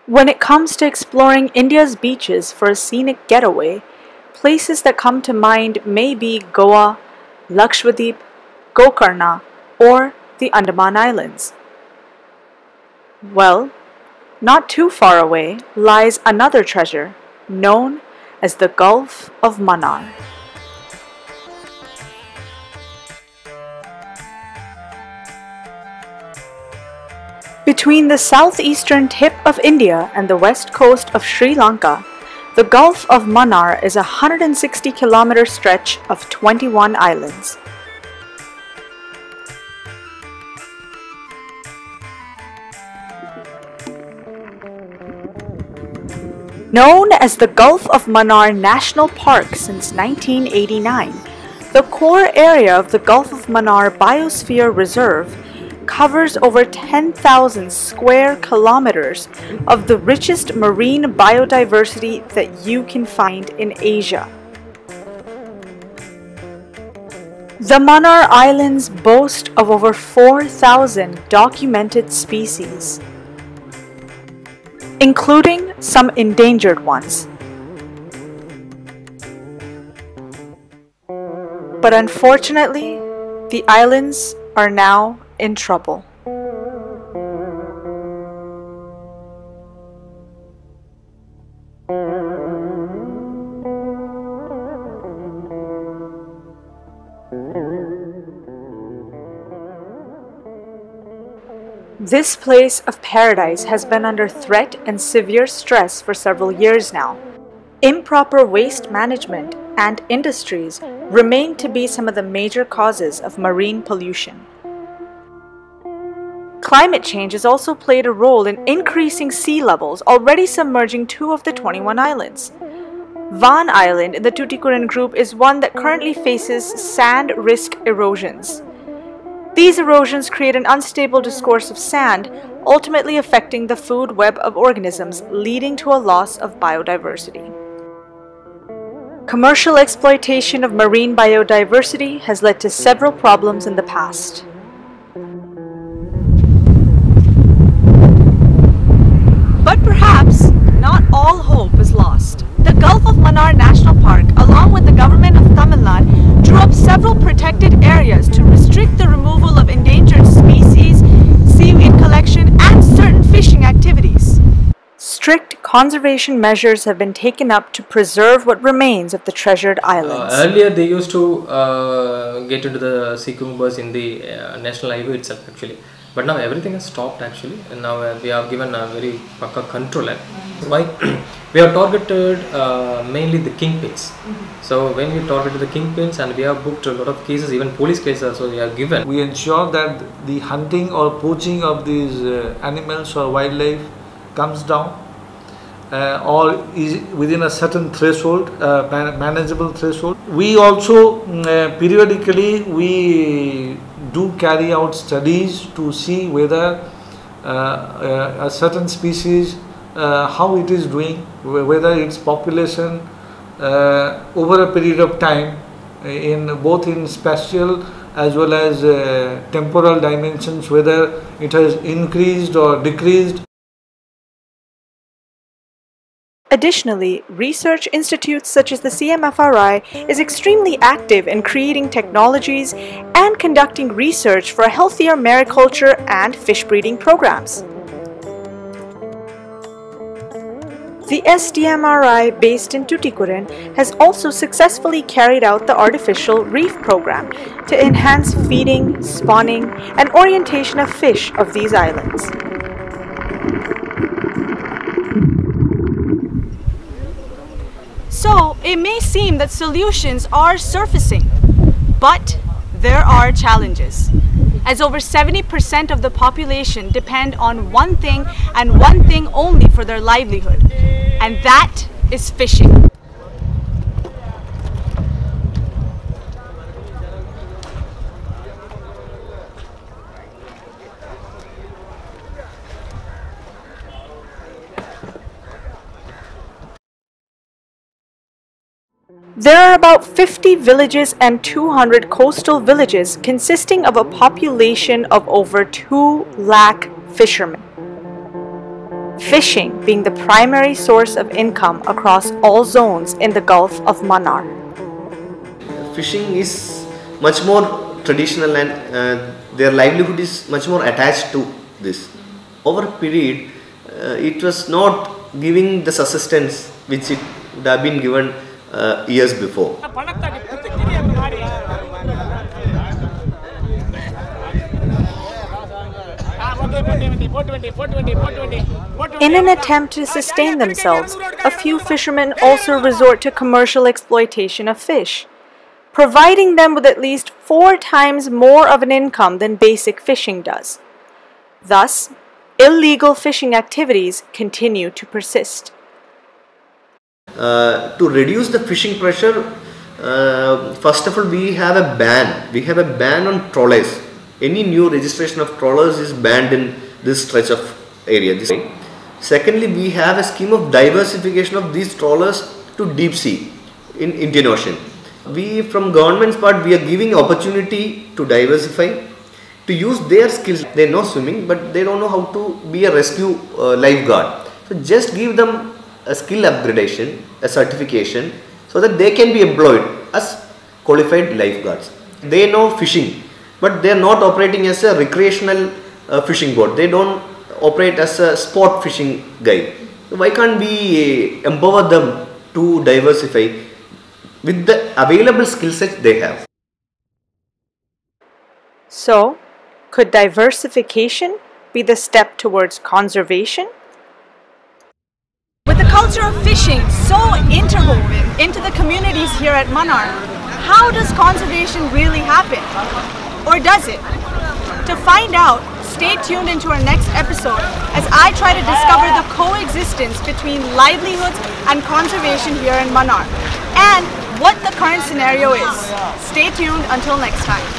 When it comes to exploring India's beaches for a scenic getaway, places that come to mind may be Goa, Lakshadweep, Gokarna, or the Andaman Islands. Well, not too far away lies another treasure known as the Gulf of Mannar. Between the southeastern tip of India and the west coast of Sri Lanka, the Gulf of Mannar is a 160-kilometer stretch of 21 islands. Known as the Gulf of Mannar National Park since 1989, the core area of the Gulf of Mannar Biosphere Reserve covers over 10,000 square kilometers of the richest marine biodiversity that you can find in Asia. The Mannar Islands boast of over 4,000 documented species, including some endangered ones. But unfortunately, the islands are now in trouble. This place of paradise has been under threat and severe stress for several years now. Improper waste management and industries remain to be some of the major causes of marine pollution. Climate change has also played a role in increasing sea levels, already submerging 2 of the 21 islands. Van Island in the Tuticorin group is one that currently faces sand risk erosions. These erosions create an unstable discourse of sand, ultimately affecting the food web of organisms, leading to a loss of biodiversity. Commercial exploitation of marine biodiversity has led to several problems in the past. But perhaps not all hope is lost. The Gulf of Mannar National Park, along with the government of Tamil Nadu, drew up several protected areas to restrict the removal of endangered species, seaweed collection, and certain fishing activities. Strict conservation measures have been taken up to preserve what remains of the treasured islands. Earlier they used to get into the sea cucumbers in the national highway itself actually. But now everything has stopped actually, and now we have given a very pakka control. Why? We have targeted mainly the kingpins. So when we targeted the kingpins, and we have booked a lot of cases, even police cases also we have given. We ensure that the hunting or poaching of these animals or wildlife comes down or is within a certain threshold, manageable threshold. We also periodically we do carry out studies to see whether a certain species, how it is doing, whether its population over a period of time in both in spatial as well as temporal dimensions, whether it has increased or decreased. Additionally, research institutes such as the CMFRI is extremely active in creating technologies and conducting research for healthier mariculture and fish breeding programs. The SDMRI based in Tuticorin has also successfully carried out the artificial reef program to enhance feeding, spawning, and orientation of fish of these islands. So, it may seem that solutions are surfacing, but there are challenges, as over 70% of the population depend on one thing and one thing only for their livelihood, and that is fishing. There are about 50 villages and 200 coastal villages consisting of a population of over 2 lakh fishermen. fishing being the primary source of income across all zones in the Gulf of Mannar. Fishing is much more traditional and their livelihood is much more attached to this. Over a period, it was not giving the subsistence which it would have been given years before. In an attempt to sustain themselves, a few fishermen also resort to commercial exploitation of fish, providing them with at least 4 times more of an income than basic fishing does. Thus, illegal fishing activities continue to persist. To reduce the fishing pressure, first of all, we have a ban. We have a ban on trawlers. Any new registration of trawlers is banned in this stretch of area. Secondly, we have a scheme of diversification of these trawlers to deep sea in Indian Ocean. We, from government's part, we are giving opportunity to diversify, to use their skills. They know swimming, but they don't know how to be a rescue lifeguard. So just give them a skill upgradation, a certification, so that they can be employed as qualified lifeguards. They know fishing, but they are not operating as a recreational fishing boat. They don't operate as a sport fishing guide. Why can't we empower them to diversify with the available skill set they have? So, could diversification be the step towards conservation? With the culture of fishing so interwoven into the communities here at Mannar, how does conservation really happen? Or does it? To find out, stay tuned into our next episode as I try to discover the coexistence between livelihoods and conservation here in Mannar and what the current scenario is. Stay tuned until next time.